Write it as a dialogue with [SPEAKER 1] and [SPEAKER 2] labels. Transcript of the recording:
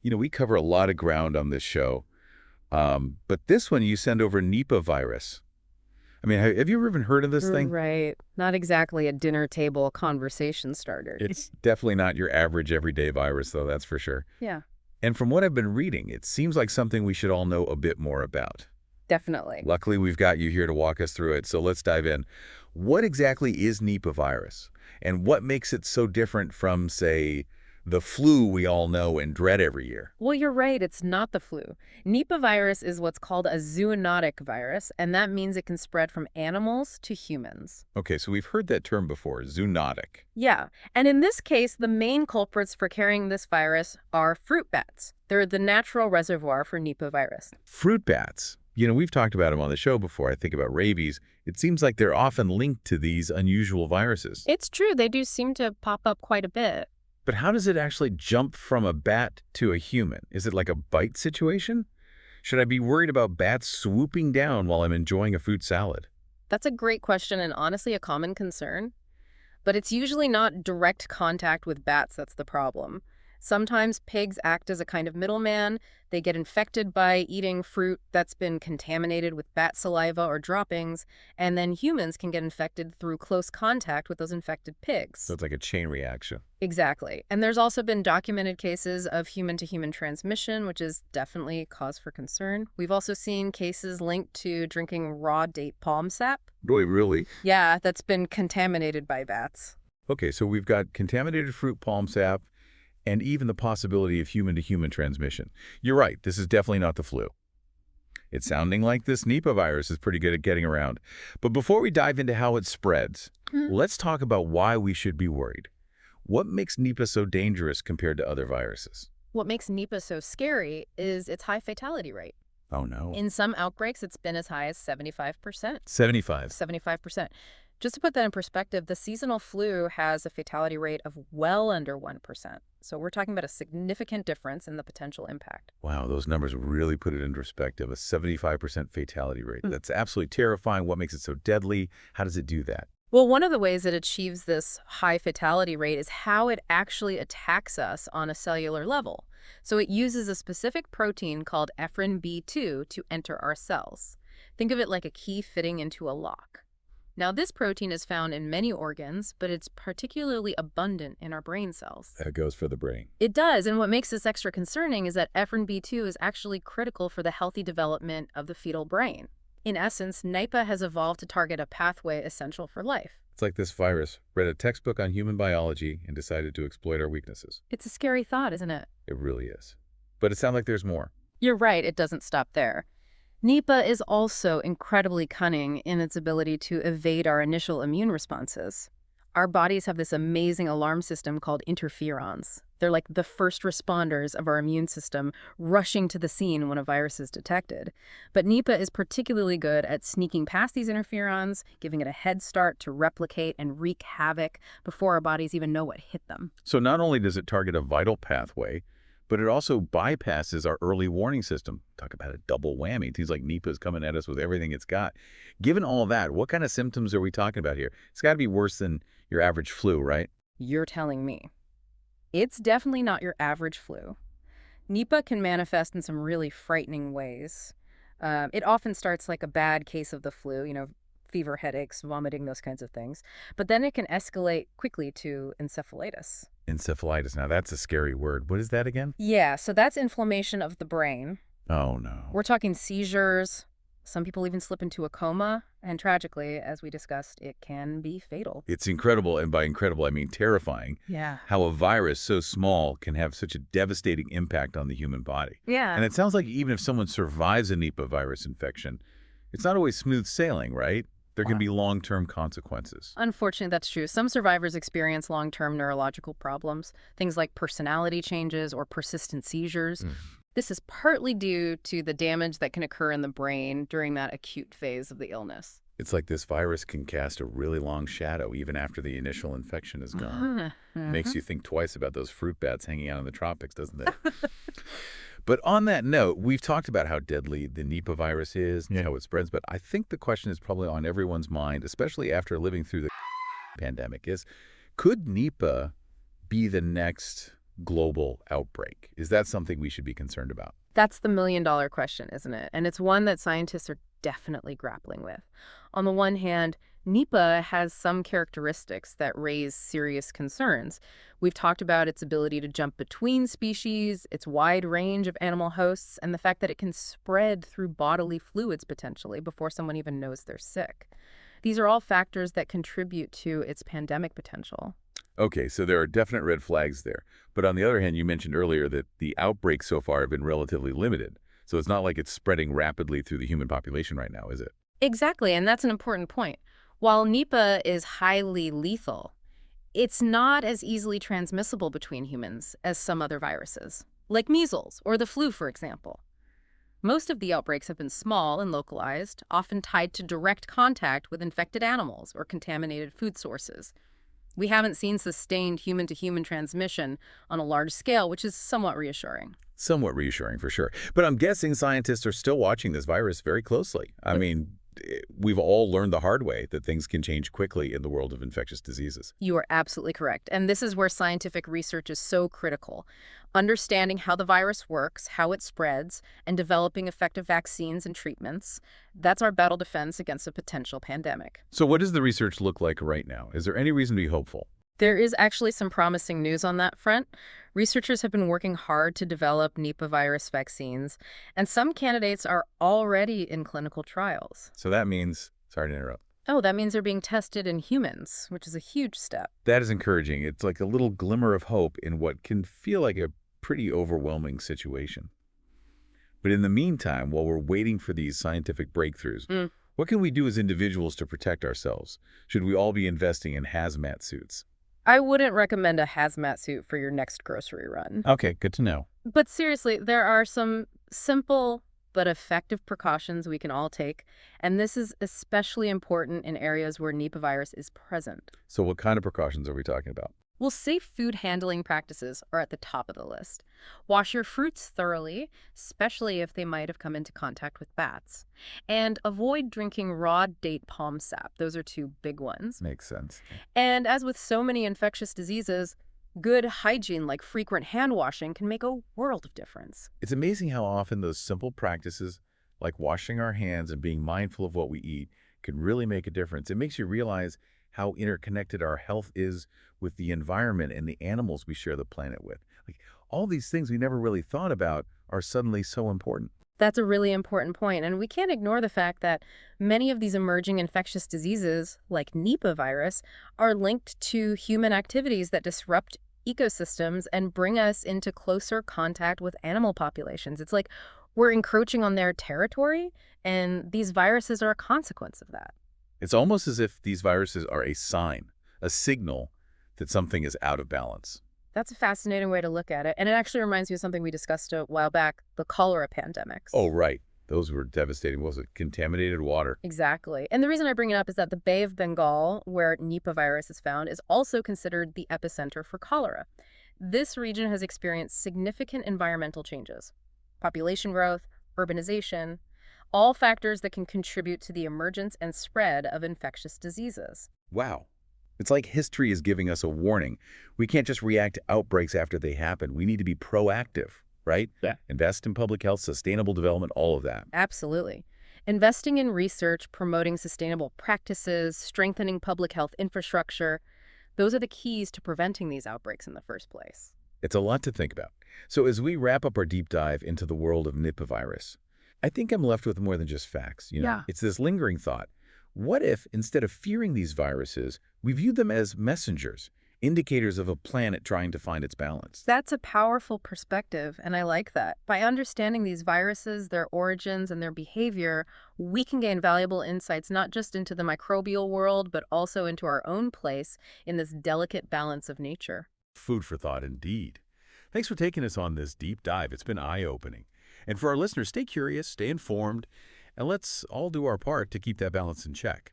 [SPEAKER 1] We cover a lot of ground on this show, but this one you send over Nipah virus. I mean, have you ever even heard of this thing?
[SPEAKER 2] Right. Not exactly a dinner table conversation starter.
[SPEAKER 1] It's definitely not your average everyday virus, though, that's for sure.
[SPEAKER 2] Yeah,
[SPEAKER 1] And from what I've been reading, it seems like something we should all know a bit more about.
[SPEAKER 2] definitely.
[SPEAKER 1] Luckily, we've got you here to walk us through it, so let's dive in. What exactly is Nipah virus? And what makes it so different from, say, the flu we all know and dread every year?
[SPEAKER 2] Well, you're right. It's not the flu. Nipah virus is what's called a zoonotic virus, and that means it can spread from animals to humans.
[SPEAKER 1] Okay, so we've heard that term before, zoonotic.
[SPEAKER 2] Yeah, and in this case, the main culprits for carrying this virus are fruit bats. They're the natural reservoir for Nipah virus.
[SPEAKER 1] Fruit bats. We've talked about them on the show before. I think about rabies. It seems like they're often linked to these unusual viruses.
[SPEAKER 2] It's true, they do seem to pop up quite a bit.
[SPEAKER 1] But how does it actually jump from a bat to a human? Is it like a bite situation? Should I be worried about bats swooping down while I'm enjoying a fruit salad?
[SPEAKER 2] That's a great question and honestly a common concern. But it's usually not direct contact with bats that's the problem. Sometimes pigs act as a kind of middleman. They get infected by eating fruit that's been contaminated with bat saliva or droppings, and then humans can get infected through close contact with those infected pigs.
[SPEAKER 1] So it's like a chain reaction.
[SPEAKER 2] Exactly. And there's also been documented cases of human-to-human transmission, which is definitely cause for concern. We've also seen cases linked to drinking raw date palm sap.
[SPEAKER 1] Boy, really?
[SPEAKER 2] Yeah, that's been contaminated by bats.
[SPEAKER 1] Okay, so we've got contaminated fruit palm sap and even the possibility of human-to-human transmission. You're right, this is definitely not the flu. It's sounding like this Nipah virus is pretty good at getting around. But before we dive into how it spreads, let's talk about why we should be worried. What makes Nipah so dangerous compared to other viruses?
[SPEAKER 2] What makes Nipah so scary is its high fatality rate.
[SPEAKER 1] Oh, no.
[SPEAKER 2] In some outbreaks, it's been as high as 75%.
[SPEAKER 1] 75.
[SPEAKER 2] 75%. Just to put that in perspective, the seasonal flu has a fatality rate of well under 1%. So we're talking about a significant difference in the potential impact.
[SPEAKER 1] Wow, those numbers really put it in perspective. A 75% fatality rate. That's absolutely terrifying. What makes it so deadly? How does it do that?
[SPEAKER 2] Well, one of the ways it achieves this high fatality rate is how it actually attacks us on a cellular level. So it uses a specific protein called ephrin B2 to enter our cells. Think of it like a key fitting into a lock. Now, this protein is found in many organs, but it's particularly abundant in our brain cells.
[SPEAKER 1] That goes for the brain.
[SPEAKER 2] It does, and what makes this extra concerning is that ephrin B2 is actually critical for the healthy development of the fetal brain. In essence, Nipah has evolved to target a pathway essential for life.
[SPEAKER 1] It's like this virus read a textbook on human biology and decided to exploit our weaknesses.
[SPEAKER 2] It's a scary thought, isn't it?
[SPEAKER 1] It really is. But it sounds like there's more.
[SPEAKER 2] You're right, it doesn't stop there. Nipah is also incredibly cunning in its ability to evade our initial immune responses. Our bodies have this amazing alarm system called interferons. They're like the first responders of our immune system rushing to the scene when a virus is detected. But Nipah is particularly good at sneaking past these interferons, giving it a head start to replicate and wreak havoc before our bodies even know what hit them.
[SPEAKER 1] So not only does it target a vital pathway, but it also bypasses our early warning system. Talk about a double whammy. It seems like Nipah is coming at us with everything it's got. Given all that, what kind of symptoms are we talking about here? It's got to be worse than your average flu, right?
[SPEAKER 2] You're telling me. It's definitely not your average flu. Nipah can manifest in some really frightening ways. It often starts like a bad case of the flu, fever, headaches, vomiting, those kinds of things. But then it can escalate quickly to encephalitis.
[SPEAKER 1] Encephalitis. Now, that's a scary word. What is that again?
[SPEAKER 2] Yeah, so that's inflammation of the brain.
[SPEAKER 1] Oh, no.
[SPEAKER 2] We're talking seizures. Some people even slip into a coma. And tragically, as we discussed, it can be fatal.
[SPEAKER 1] It's incredible, and by incredible, I mean terrifying,
[SPEAKER 2] Yeah.
[SPEAKER 1] how a virus so small can have such a devastating impact on the human body.
[SPEAKER 2] Yeah.
[SPEAKER 1] And it sounds like even if someone survives a Nipah virus infection, it's not always smooth sailing, right? There can be long-term consequences.
[SPEAKER 2] Unfortunately, that's true. Some survivors experience long-term neurological problems, things like personality changes or persistent seizures. This is partly due to the damage that can occur in the brain during that acute phase of the illness.
[SPEAKER 1] It's like this virus can cast a really long shadow even after the initial infection is gone. Makes you think twice about those fruit bats hanging out in the tropics, doesn't it? But on that note, we've talked about how deadly the Nipah virus is and how it spreads, but I think the question is probably on everyone's mind, especially after living through the pandemic, is could Nipah be the next global outbreak? Is that something we should be concerned about?
[SPEAKER 2] That's the million-dollar question, isn't it? And it's one that scientists are definitely grappling with. On the one hand, Nipah has some characteristics that raise serious concerns. We've talked about its ability to jump between species, its wide range of animal hosts, and the fact that it can spread through bodily fluids potentially before someone even knows they're sick. These are all factors that contribute to its pandemic potential.
[SPEAKER 1] Okay, so there are definite red flags there. But on the other hand, you mentioned earlier that the outbreaks so far have been relatively limited. So it's not like it's spreading rapidly through the human population right now, is it?
[SPEAKER 2] Exactly, and that's an important point. While Nipah is highly lethal, it's not as easily transmissible between humans as some other viruses, like measles or the flu, for example. Most of the outbreaks have been small and localized, often tied to direct contact with infected animals or contaminated food sources. We haven't seen sustained human-to-human transmission on a large scale, which is somewhat reassuring.
[SPEAKER 1] Somewhat reassuring for sure. But I'm guessing scientists are still watching this virus very closely. I mean, we've all learned the hard way that things can change quickly in the world of infectious diseases.
[SPEAKER 2] You are absolutely correct. And this is where scientific research is so critical. Understanding how the virus works, how it spreads, and developing effective vaccines and treatments, that's our battle defense against a potential pandemic.
[SPEAKER 1] So what does the research look like right now? Is there any reason to be hopeful?
[SPEAKER 2] There is actually some promising news on that front. Researchers have been working hard to develop Nipah virus vaccines, and some candidates are already in clinical trials.
[SPEAKER 1] So that means, sorry to interrupt.
[SPEAKER 2] Oh, that means they're being tested in humans, which is a huge step.
[SPEAKER 1] That is encouraging. It's like a little glimmer of hope in what can feel like a pretty overwhelming situation. But in the meantime, while we're waiting for these scientific breakthroughs, what can we do as individuals to protect ourselves? Should we all be investing in hazmat suits?
[SPEAKER 2] I wouldn't recommend a hazmat suit for your next grocery run.
[SPEAKER 1] Okay, good to know.
[SPEAKER 2] But seriously, there are some simple but effective precautions we can all take, and this is especially important in areas where Nipah virus is present.
[SPEAKER 1] So what kind of precautions are we talking about?
[SPEAKER 2] Well, safe food handling practices are at the top of the list. Wash your fruits thoroughly, especially if they might have come into contact with bats. And avoid drinking raw date palm sap. Those are two big ones.
[SPEAKER 1] Makes sense.
[SPEAKER 2] And as with so many infectious diseases, good hygiene like frequent hand washing can make a world of difference.
[SPEAKER 1] It's amazing how often those simple practices, like washing our hands and being mindful of what we eat, can really make a difference. It makes you realize how interconnected our health is with the environment and the animals we share the planet with. Like, all these things we never really thought about are suddenly so important.
[SPEAKER 2] That's a really important point, and we can't ignore the fact that many of these emerging infectious diseases, like Nipah virus, are linked to human activities that disrupt ecosystems and bring us into closer contact with animal populations. It's like we're encroaching on their territory, and these viruses are a consequence of that.
[SPEAKER 1] It's almost as if these viruses are a sign, a signal that something is out of balance.
[SPEAKER 2] That's a fascinating way to look at it, and it actually reminds me of something we discussed a while back, the cholera pandemics.
[SPEAKER 1] Oh, right. Those were devastating. What was it? Contaminated water.
[SPEAKER 2] Exactly. And the reason I bring it up is that the Bay of Bengal, where Nipah virus is found, is also considered the epicenter for cholera. This region has experienced significant environmental changes. Population growth, urbanization, all factors that can contribute to the emergence and spread of infectious diseases.
[SPEAKER 1] Wow. It's like history is giving us a warning. We can't just react to outbreaks after they happen. We need to be proactive, right?
[SPEAKER 3] Yeah.
[SPEAKER 1] Invest in public health, sustainable development, all of that.
[SPEAKER 2] Absolutely. Investing in research, promoting sustainable practices, strengthening public health infrastructure, those are the keys to preventing these outbreaks in the first place.
[SPEAKER 1] It's a lot to think about. So as we wrap up our deep dive into the world of Nipah virus, I think I'm left with more than just facts.
[SPEAKER 3] Yeah.
[SPEAKER 1] It's this lingering thought. What if, instead of fearing these viruses, we viewed them as messengers, indicators of a planet trying to find its balance?
[SPEAKER 2] That's a powerful perspective, and I like that. By understanding these viruses, their origins, and their behavior, we can gain valuable insights not just into the microbial world, but also into our own place in this delicate balance of nature.
[SPEAKER 1] Food for thought indeed. Thanks for taking us on this deep dive. It's been eye-opening. And for our listeners, stay curious, stay informed, and let's all do our part to keep that balance in check.